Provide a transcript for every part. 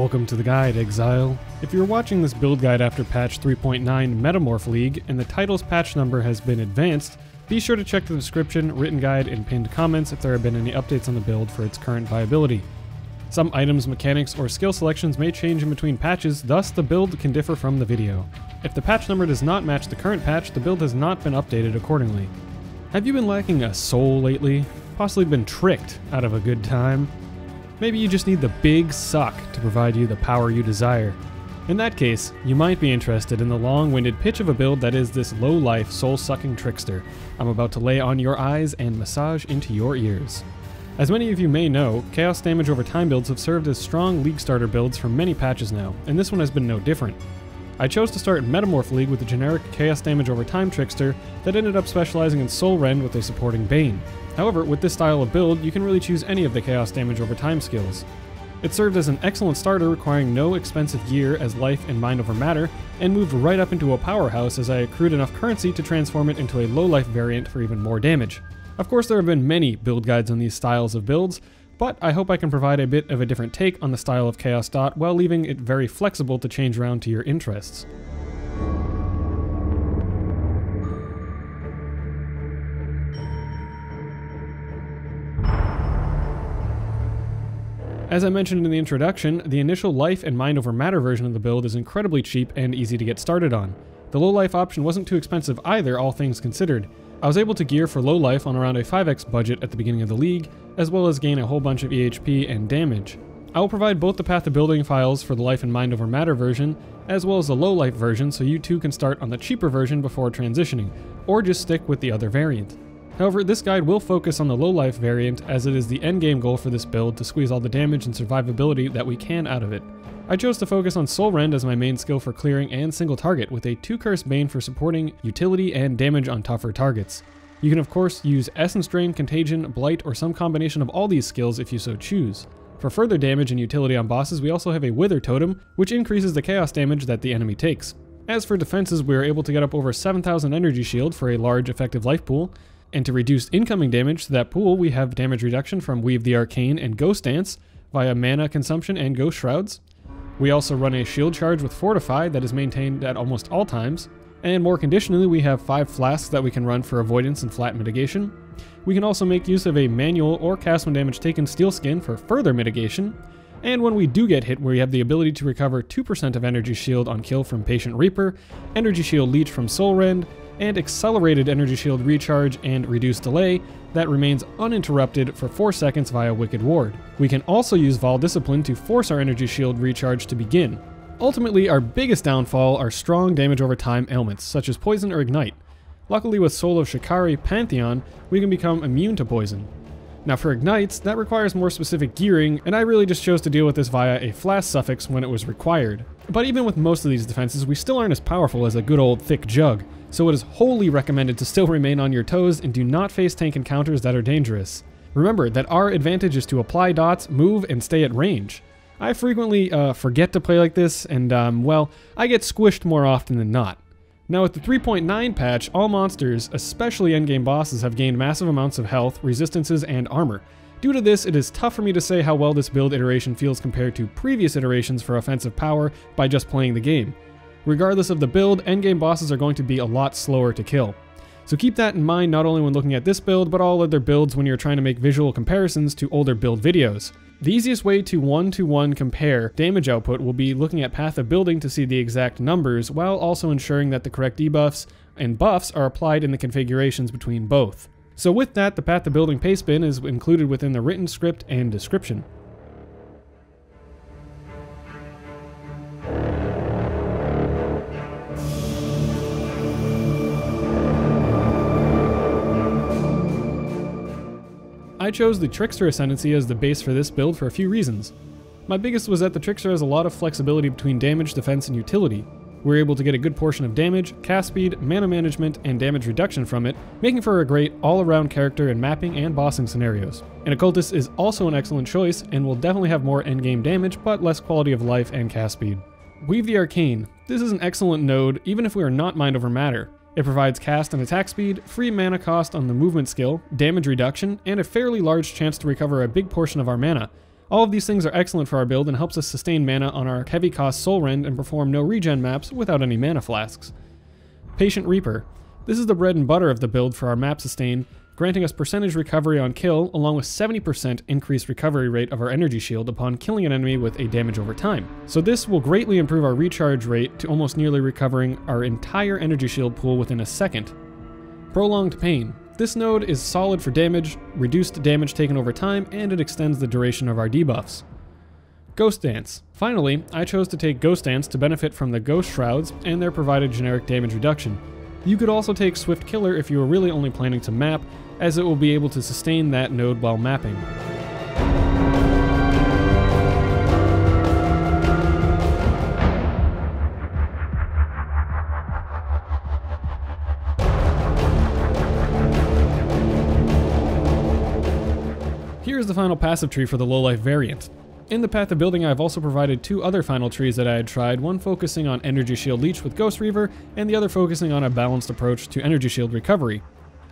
Welcome to the guide, Exile. If you're watching this build guide after patch 3.9 Metamorph League and the title's patch number has been advanced, be sure to check the description, written guide, and pinned comments if there have been any updates on the build for its current viability. Some items, mechanics, or skill selections may change in between patches, thus the build can differ from the video. If the patch number does not match the current patch, the build has not been updated accordingly. Have you been lacking a soul lately? Possibly been tricked out of a good time? Maybe you just need the big suck to provide you the power you desire. In that case, you might be interested in the long-winded pitch of a build that is this low-life, soul-sucking trickster I'm about to lay on your eyes and massage into your ears. As many of you may know, chaos damage over time builds have served as strong league starter builds for many patches now, and this one has been no different. I chose to start Metamorph League with a generic chaos damage over time trickster that ended up specializing in Soulrend with a supporting Bane. However, with this style of build, you can really choose any of the chaos damage over time skills. It served as an excellent starter requiring no expensive gear as life and mind over matter, and moved right up into a powerhouse as I accrued enough currency to transform it into a low life variant for even more damage. Of course, there have been many build guides on these styles of builds, but I hope I can provide a bit of a different take on the style of Chaos Dot while leaving it very flexible to change around to your interests. As I mentioned in the introduction, the initial life and mind over matter version of the build is incredibly cheap and easy to get started on. The low life option wasn't too expensive either, all things considered. I was able to gear for low life on around a 5x budget at the beginning of the league, as well as gain a whole bunch of EHP and damage. I will provide both the path to building files for the life and mind over matter version, as well as the low life version, so you too can start on the cheaper version before transitioning, or just stick with the other variant. However, this guide will focus on the low life variant as it is the endgame goal for this build to squeeze all the damage and survivability that we can out of it. I chose to focus on Soulrend as my main skill for clearing and single target, with a 2-curse Bane for supporting utility and damage on tougher targets. You can of course use Essence Drain, Contagion, Blight, or some combination of all these skills if you so choose. For further damage and utility on bosses, we also have a Wither Totem, which increases the chaos damage that the enemy takes. As for defenses, we are able to get up over 7,000 energy shield for a large effective life pool. And to reduce incoming damage to that pool, we have damage reduction from Weave the Arcane and Ghost Dance via mana consumption and Ghost Shrouds. We also run a shield charge with Fortify that is maintained at almost all times. And more conditionally, we have 5 Flasks that we can run for avoidance and flat mitigation. We can also make use of a manual or cast when damage taken Steel Skin for further mitigation. And when we do get hit, we have the ability to recover 2% of energy shield on kill from Patient Reaper, energy shield leech from Soulrend, and accelerated energy shield recharge and reduced delay that remains uninterrupted for 4 seconds via Wicked Ward. We can also use Vol Discipline to force our energy shield recharge to begin. Ultimately, our biggest downfall are strong damage over time ailments, such as Poison or Ignite. Luckily with Soul of Shikari Pantheon, we can become immune to poison. Now for Ignites, that requires more specific gearing, and I really just chose to deal with this via a Flask suffix when it was required. But even with most of these defenses, we still aren't as powerful as a good old thick jug, so it is wholly recommended to still remain on your toes and do not face tank encounters that are dangerous. Remember that our advantage is to apply dots, move, and stay at range. I frequently forget to play like this, and well, I get squished more often than not. Now with the 3.9 patch, all monsters, especially endgame bosses, have gained massive amounts of health, resistances, and armor. Due to this, it is tough for me to say how well this build iteration feels compared to previous iterations for offensive power by just playing the game. Regardless of the build, endgame bosses are going to be a lot slower to kill. So keep that in mind not only when looking at this build, but all other builds when you're trying to make visual comparisons to older build videos. The easiest way to one-to-one compare damage output will be looking at path of building to see the exact numbers, while also ensuring that the correct debuffs and buffs are applied in the configurations between both. So with that, the path to building paste bin is included within the written script and description. I chose the Trickster Ascendancy as the base for this build for a few reasons. My biggest was that the Trickster has a lot of flexibility between damage, defense, and utility. We're able to get a good portion of damage, cast speed, mana management, and damage reduction from it, making for a great all-around character in mapping and bossing scenarios. An Occultist is also an excellent choice, and will definitely have more endgame damage, but less quality of life and cast speed. Weave the Arcane. This is an excellent node, even if we are not mind over matter. It provides cast and attack speed, free mana cost on the movement skill, damage reduction, and a fairly large chance to recover a big portion of our mana. All of these things are excellent for our build and helps us sustain mana on our heavy cost Soulrend and perform no regen maps without any mana flasks. Patient Reaper. This is the bread and butter of the build for our map sustain, granting us percentage recovery on kill along with 70% increased recovery rate of our energy shield upon killing an enemy with a damage over time. So this will greatly improve our recharge rate to almost nearly recovering our entire energy shield pool within a second. Prolonged Pain. This node is solid for damage, reduced damage taken over time, and it extends the duration of our debuffs. Ghost Dance. Finally, I chose to take Ghost Dance to benefit from the Ghost Shrouds and their provided generic damage reduction. You could also take Swift Killer if you were really only planning to map, as it will be able to sustain that node while mapping. Here's the final passive tree for the low-life variant. In the path of building, I've also provided two other final trees that I had tried, one focusing on Energy Shield Leech with Ghost Reaver, and the other focusing on a balanced approach to Energy Shield recovery.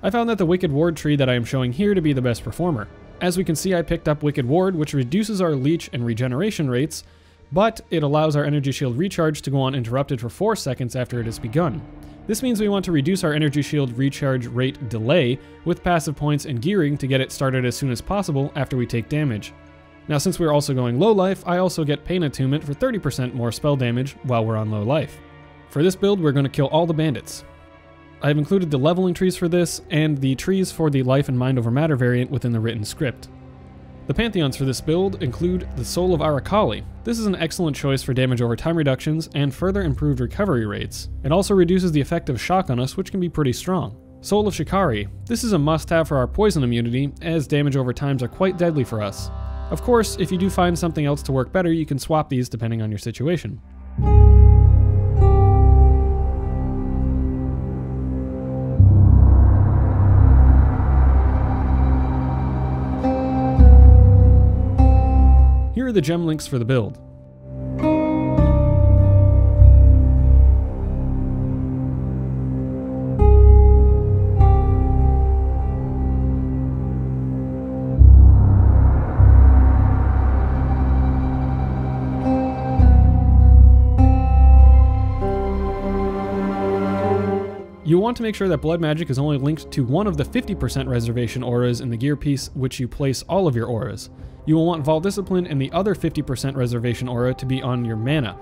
I found that the Wicked Ward tree that I am showing here to be the best performer. As we can see, I picked up Wicked Ward, which reduces our leech and regeneration rates, but it allows our energy shield recharge to go on uninterrupted for 4 seconds after it has begun. This means we want to reduce our energy shield recharge rate delay with passive points and gearing to get it started as soon as possible after we take damage. Now, since we're also going low life, I also get Pain Attunement for 30% more spell damage while we're on low life. For this build, we're going to kill all the bandits. I have included the leveling trees for this, and the trees for the Life and Mind Over Matter variant within the written script. The Pantheons for this build include the Soul of Arakali. This is an excellent choice for damage over time reductions and further improved recovery rates. It also reduces the effect of shock on us, which can be pretty strong. Soul of Shikari. This is a must-have for our poison immunity, as damage over times are quite deadly for us. Of course, if you do find something else to work better, you can swap these depending on your situation. Here are the gem links for the build. You'll want to make sure that Blood Magic is only linked to one of the 50% reservation auras in the gear piece which you place all of your auras. You will want Vault Discipline and the other 50% reservation aura to be on your mana.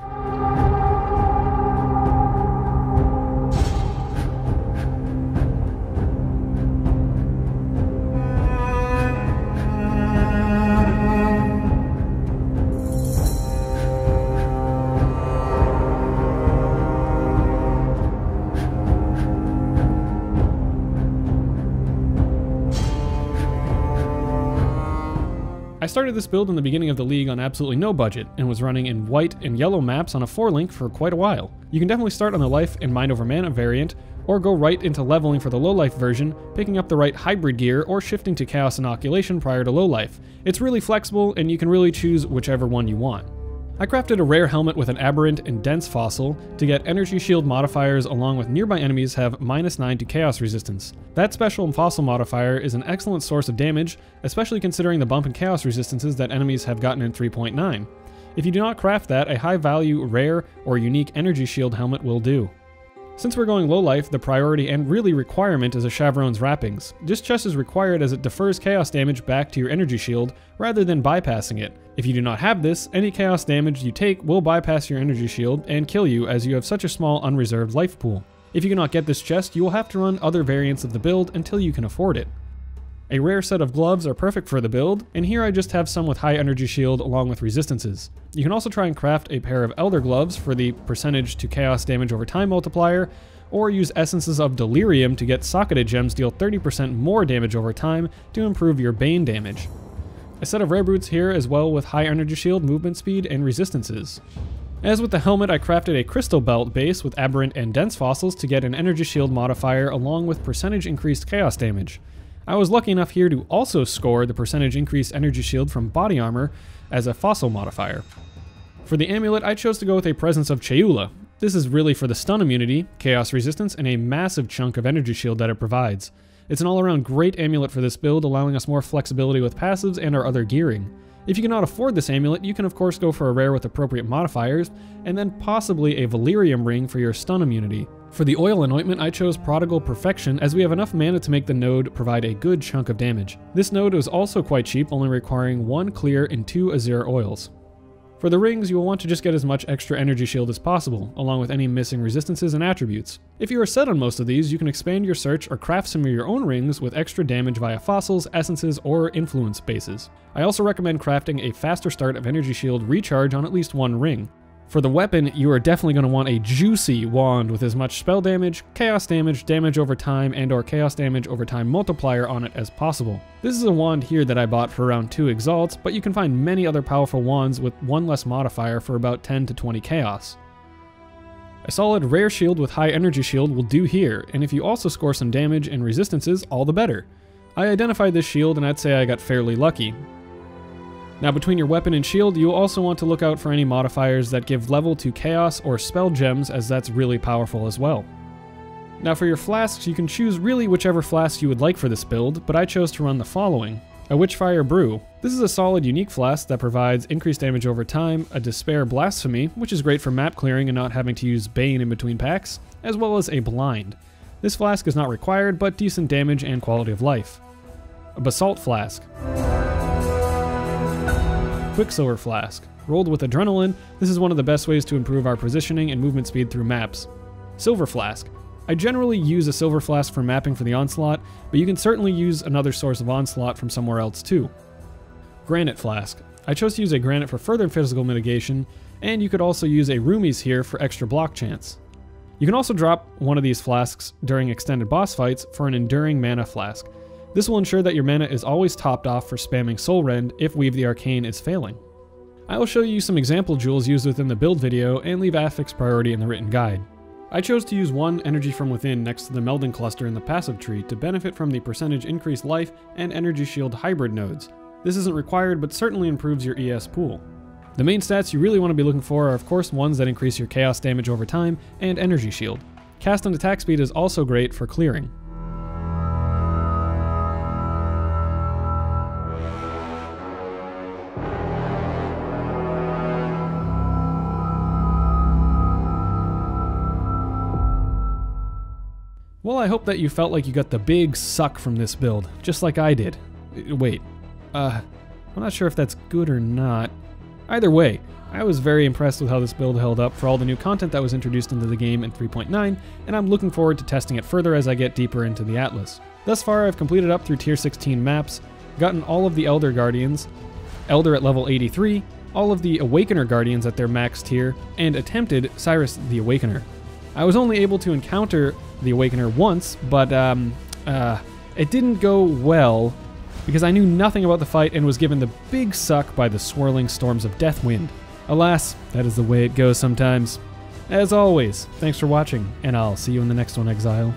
I started this build in the beginning of the league on absolutely no budget, and was running in white and yellow maps on a 4-link for quite a while. You can definitely start on the Life and Mind Over Mana variant, or go right into leveling for the low life version, picking up the right hybrid gear, or shifting to Chaos Inoculation prior to low life. It's really flexible, and you can really choose whichever one you want. I crafted a rare helmet with an aberrant and dense fossil to get energy shield modifiers along with nearby enemies have -9 to chaos resistance. That special fossil modifier is an excellent source of damage, especially considering the bump in chaos resistances that enemies have gotten in 3.9. If you do not craft that, a high value, rare, or unique energy shield helmet will do. Since we're going low life, the priority and really requirement is a Chavron's Wrappings. This chest is required as it defers chaos damage back to your energy shield rather than bypassing it. If you do not have this, any chaos damage you take will bypass your energy shield and kill you as you have such a small unreserved life pool. If you cannot get this chest, you will have to run other variants of the build until you can afford it. A rare set of gloves are perfect for the build, and here I just have some with high energy shield along with resistances. You can also try and craft a pair of Elder Gloves for the percentage to chaos damage over time multiplier, or use Essences of Delirium to get socketed gems deal 30% more damage over time to improve your Bane damage. A set of rare boots here as well with high energy shield, movement speed, and resistances. As with the helmet, I crafted a crystal belt base with aberrant and dense fossils to get an energy shield modifier along with percentage increased chaos damage. I was lucky enough here to also score the percentage increased energy shield from body armor as a fossil modifier. For the amulet, I chose to go with a Presence of Cheula. This is really for the stun immunity, chaos resistance, and a massive chunk of energy shield that it provides. It's an all-around great amulet for this build, allowing us more flexibility with passives and our other gearing. If you cannot afford this amulet, you can of course go for a rare with appropriate modifiers, and then possibly a Valerium ring for your stun immunity. For the oil anointment, I chose Prodigal Perfection as we have enough mana to make the node provide a good chunk of damage. This node is also quite cheap, only requiring 1 clear and 2 azure oils. For the rings, you will want to just get as much extra energy shield as possible, along with any missing resistances and attributes. If you are set on most of these, you can expand your search or craft some of your own rings with extra damage via fossils, essences, or influence bases. I also recommend crafting a faster start of energy shield recharge on at least 1 ring. For the weapon, you are definitely going to want a juicy wand with as much spell damage, chaos damage, damage over time, and/or chaos damage over time multiplier on it as possible. This is a wand here that I bought for around 2 exalts, but you can find many other powerful wands with 1 less modifier for about 10 to 20 chaos. A solid rare shield with high energy shield will do here, and if you also score some damage and resistances, all the better. I identified this shield and I'd say I got fairly lucky. Now between your weapon and shield, you will also want to look out for any modifiers that give level to chaos or spell gems, as that's really powerful as well. Now for your flasks, you can choose really whichever flask you would like for this build, but I chose to run the following. A Witchfire Brew. This is a solid unique flask that provides increased damage over time, a Despair Blasphemy, which is great for map clearing and not having to use Bane in between packs, as well as a Blind. This flask is not required, but decent damage and quality of life. A Basalt Flask. Quicksilver Flask. Rolled with Adrenaline, this is one of the best ways to improve our positioning and movement speed through maps. Silver Flask. I generally use a Silver Flask for mapping for the Onslaught, but you can certainly use another source of Onslaught from somewhere else too. Granite Flask. I chose to use a Granite for further physical mitigation, and you could also use a Roomies here for extra block chance. You can also drop one of these flasks during extended boss fights for an Enduring Mana Flask. This will ensure that your mana is always topped off for spamming Soulrend if Weave the Arcane is failing. I will show you some example jewels used within the build video and leave affix priority in the written guide. I chose to use 1 Energy from Within next to the Melding Cluster in the passive tree to benefit from the percentage increased life and energy shield hybrid nodes. This isn't required, but certainly improves your ES pool. The main stats you really want to be looking for are of course ones that increase your chaos damage over time and energy shield. Cast and attack speed is also great for clearing. Well, I hope that you felt like you got the big suck from this build, just like I did. Wait, I'm not sure if that's good or not. Either way, I was very impressed with how this build held up for all the new content that was introduced into the game in 3.9, and I'm looking forward to testing it further as I get deeper into the Atlas. Thus far, I've completed up through tier 16 maps, gotten all of the Elder Guardians, Elder at level 83, all of the Awakener Guardians at their max tier, and attempted Cyrus the Awakener. I was only able to encounter the Awakener once, but it didn't go well because I knew nothing about the fight and was given the big suck by the swirling storms of Deathwind. Alas, that is the way it goes sometimes. As always, thanks for watching, and I'll see you in the next one, Exile.